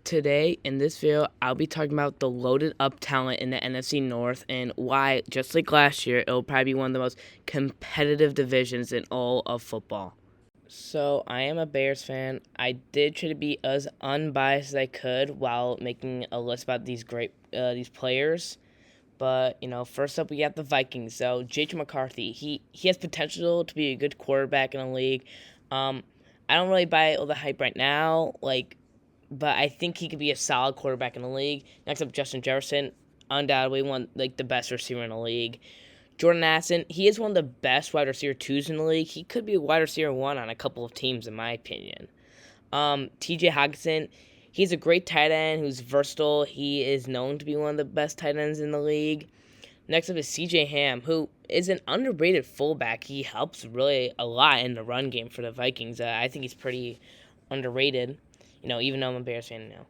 Today, in this video, I'll be talking about the loaded up talent in the NFC North and why, just like last year, it'll probably be one of the most competitive divisions in all of football. So, I am a Bears fan. I did try to be as unbiased as I could while making a list about these players. But, first up, we got the Vikings. So, J.J. McCarthy, he has potential to be a good quarterback in the league. I don't really buy all the hype right now, but I think he could be a solid quarterback in the league. Next up, Justin Jefferson, undoubtedly the best receiver in the league. Jordan Addison, he is one of the best wide receiver twos in the league. He could be a wide receiver one on a couple of teams, in my opinion. T.J. Hockenson, he's a great tight end who's versatile. He is known to be one of the best tight ends in the league. Next up is C.J. Ham, who is an underrated fullback. He helps really a lot in the run game for the Vikings. I think he's pretty underrated, even though I'm a Bears fan now.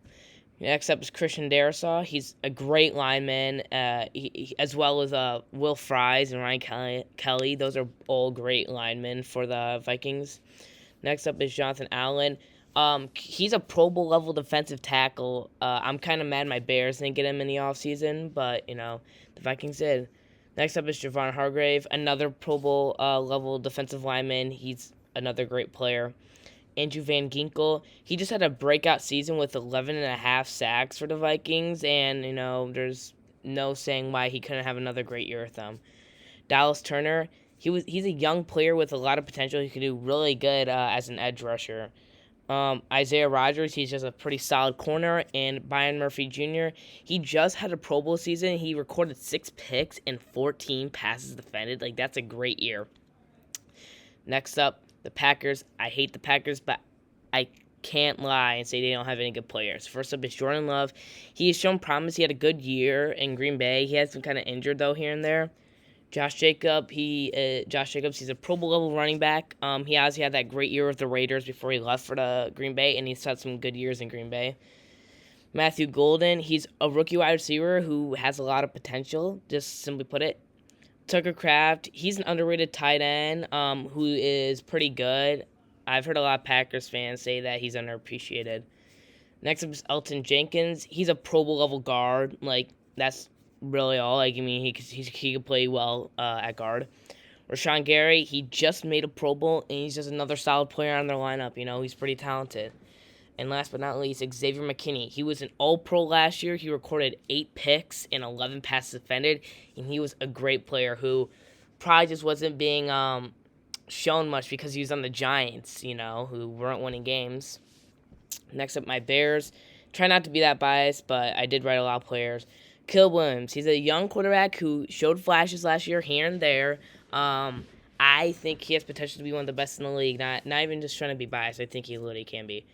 Next up is Christian Darrisaw. He's a great lineman, as well as Will Fries and Ryan Kelly. Those are all great linemen for the Vikings. Next up is Jonathan Allen. He's a Pro Bowl level defensive tackle. I'm kind of mad my Bears didn't get him in the offseason, but, the Vikings did. Next up is Javon Hargrave, another Pro Bowl level defensive lineman. He's another great player. Andrew Van Ginkel, he just had a breakout season with 11.5 sacks for the Vikings, and, there's no saying why he couldn't have another great year with them. Dallas Turner, he's a young player with a lot of potential. He could do really good as an edge rusher. Isaiah Rodgers, he's just a pretty solid corner. And Byron Murphy Jr., he just had a Pro Bowl season. He recorded 6 picks and 14 passes defended. That's a great year. Next up, the Packers. I hate the Packers, but I can't lie and say they don't have any good players. First up is Jordan Love. He has shown promise. He had a good year in Green Bay. He has been kind of injured, though, here and there. Josh Jacobs, he's a Pro Bowl level running back. He obviously had that great year with the Raiders before he left for the Green Bay, and he's had some good years in Green Bay. Matthew Golden, he's a rookie wide receiver who has a lot of potential, just simply put it. Tucker Kraft, he's an underrated tight end who is pretty good. I've heard a lot of Packers fans say that he's underappreciated. Next up is Elton Jenkins. He's a Pro Bowl level guard. That's really all. He could play well at guard. Rashawn Gary, he just made a Pro Bowl, and he's just another solid player on their lineup. He's pretty talented. And last but not least, Xavier McKinney. He was an All-Pro last year. He recorded 8 picks and 11 passes defended, and he was a great player who probably just wasn't being shown much because he was on the Giants, who weren't winning games. Next up, my Bears. Try not to be that biased, but I did write a lot of players. Caleb Williams. He's a young quarterback who showed flashes last year here and there. I think he has potential to be one of the best in the league. Not even just trying to be biased. I think he literally can be.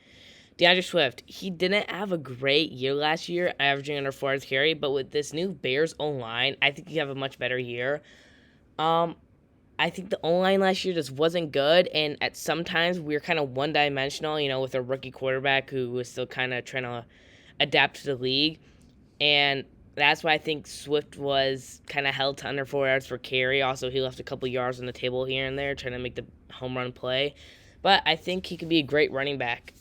DeAndre Swift, he didn't have a great year last year, averaging under 4 yards carry, but with this new Bears O-line, I think he have a much better year. I think the O-line last year just wasn't good, and at sometimes we were kind of one-dimensional, with a rookie quarterback who was still kind of trying to adapt to the league, and that's why I think Swift was kind of held to under 4 yards per carry. Also, he left a couple yards on the table here and there, trying to make the home run play, but I think he could be a great running back.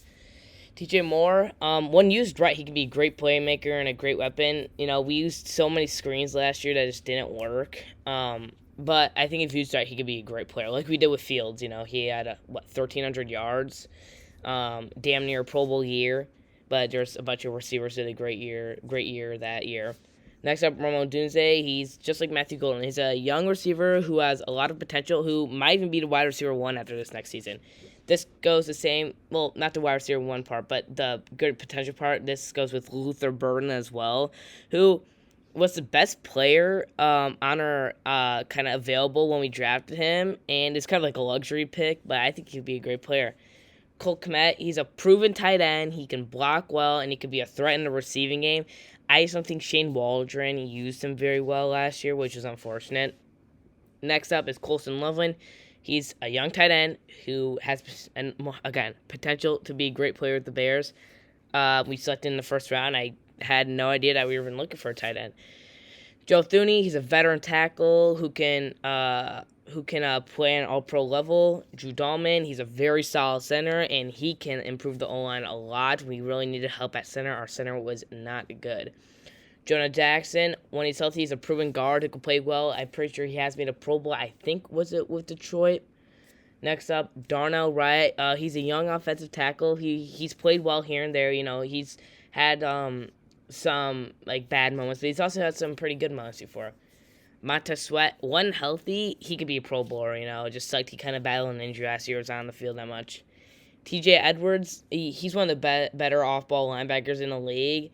TJ Moore, when used right, he can be a great playmaker and a great weapon. We used so many screens last year that just didn't work. But I think if used right, he could be a great player, like we did with Fields. He had 1,300 yards, damn near a Pro Bowl year. But there's a bunch of receivers that did a great year that year. Next up, Rome Odunze. He's just like Matthew Golden. He's a young receiver who has a lot of potential, who might even be the wide receiver one after this next season. This goes the same, well, not the wide receiver one part, but the good potential part. This goes with Luther Burden as well, who was the best player on our kind of available when we drafted him, and it's kind of like a luxury pick, but I think he'd be a great player. Cole Kmet, he's a proven tight end. He can block well, and he could be a threat in the receiving game. I just don't think Shane Waldron used him very well last year, which is unfortunate. Next up is Colson Loveland. He's a young tight end who has, again, potential to be a great player with the Bears. We selected in the first round. I had no idea that we were even looking for a tight end. Joe Thuney, he's a veteran tackle who can who can play on all-pro level. Drew Dahlman, he's a very solid center, and he can improve the O-line a lot. We really needed help at center. Our center was not good. Jonah Jackson, when he's healthy, he's a proven guard who can play well. I'm pretty sure he has made a Pro Bowl, I think, was it with Detroit? Next up, Darnell Wright. He's a young offensive tackle. He's played well here and there. He's had some bad moments, but he's also had some pretty good moments before. Montez Sweat, when healthy, he could be a Pro Bowler. Just like he kind of battled an injury last year, was not on the field that much. T.J. Edwards, he's one of the better off-ball linebackers in the league.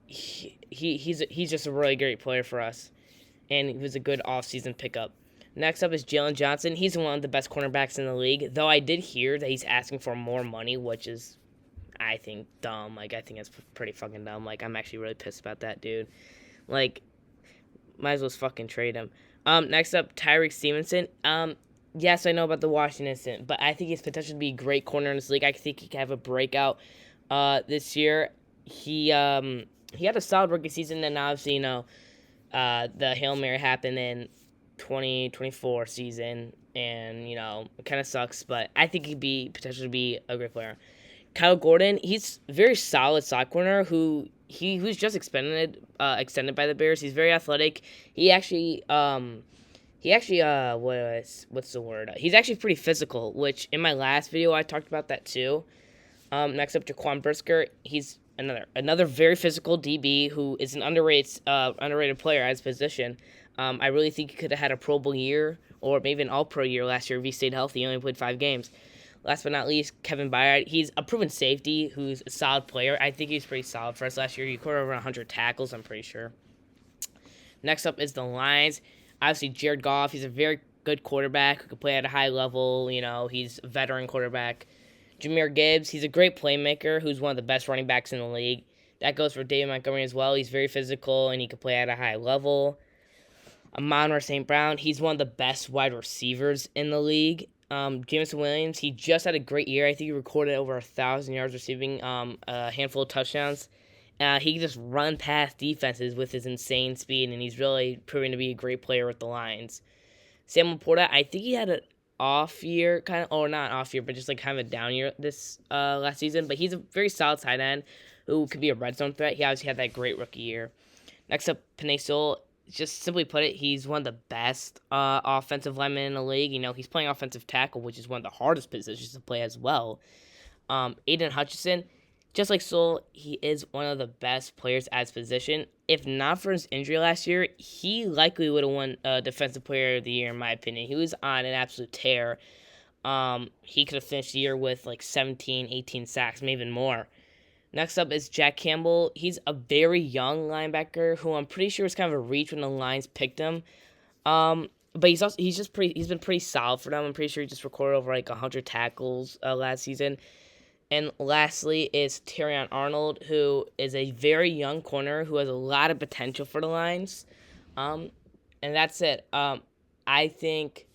He's just a really great player for us, and he was a good off-season pickup. Next up is Jalen Johnson. He's one of the best cornerbacks in the league, though I did hear that he's asking for more money, which is, I think, dumb. I think it's pretty fucking dumb. I'm actually really pissed about that, dude. Might as well fucking trade him. Next up, Tyreek Stevenson. Yes, I know about the Washington incident, but I think he's potential to be a great corner in this league. I think he can have a breakout this year. He had a solid rookie season, and obviously, the Hail Mary happened in 2024 season, and, it kind of sucks, but I think he'd be potentially be a great player. Kyle Gordon, he's a very solid slot corner who was just extended by the Bears. He's very athletic. What's the word? He's actually pretty physical, which in my last video I talked about that too. Next up, Jaquan Brisker. He's another very physical DB who is an underrated player at his position. I really think he could have had a Pro Bowl year or maybe an All-Pro year last year if he stayed healthy. He only played 5 games. Last but not least, Kevin Byard. He's a proven safety who's a solid player. I think he was pretty solid for us last year. He scored over 100 tackles, I'm pretty sure. Next up is the Lions. Obviously, Jared Goff. He's a very good quarterback who can play at a high level. He's a veteran quarterback. Jahmyr Gibbs. He's a great playmaker who's one of the best running backs in the league. That goes for David Montgomery as well. He's very physical, and he can play at a high level. Amon-Ra St. Brown. He's one of the best wide receivers in the league. Jameson Williams, he just had a great year. I think he recorded over 1,000 yards receiving, a handful of touchdowns. He can just run past defenses with his insane speed, and he's really proving to be a great player with the Lions. Sam Laporta, I think he had an off year, not off year, but just kind of a down year this last season. But he's a very solid tight end who could be a red zone threat. He obviously had that great rookie year. Next up, Penei Sewell. Just simply put it, he's one of the best offensive linemen in the league. He's playing offensive tackle, which is one of the hardest positions to play as well. Aiden Hutchinson, just like Sewell, he is one of the best players at his position. If not for his injury last year, he likely would have won Defensive Player of the Year, in my opinion. He was on an absolute tear. He could have finished the year with 17, 18 sacks, maybe even more. Next up is Jack Campbell. He's a very young linebacker who I'm pretty sure was kind of a reach when the Lions picked him. But he's been pretty solid for them. I'm pretty sure he just recorded over 100 tackles last season. And lastly is Terrion Arnold, who is a very young corner who has a lot of potential for the Lions. And that's it. I think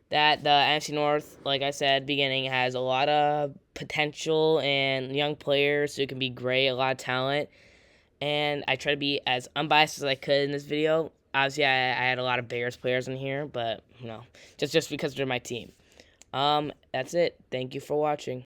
that the NFC North, like I said, beginning, has a lot of potential and young players who can be great, a lot of talent. And I try to be as unbiased as I could in this video. Obviously, I had a lot of Bears players in here, but, just because they're my team. That's it. Thank you for watching.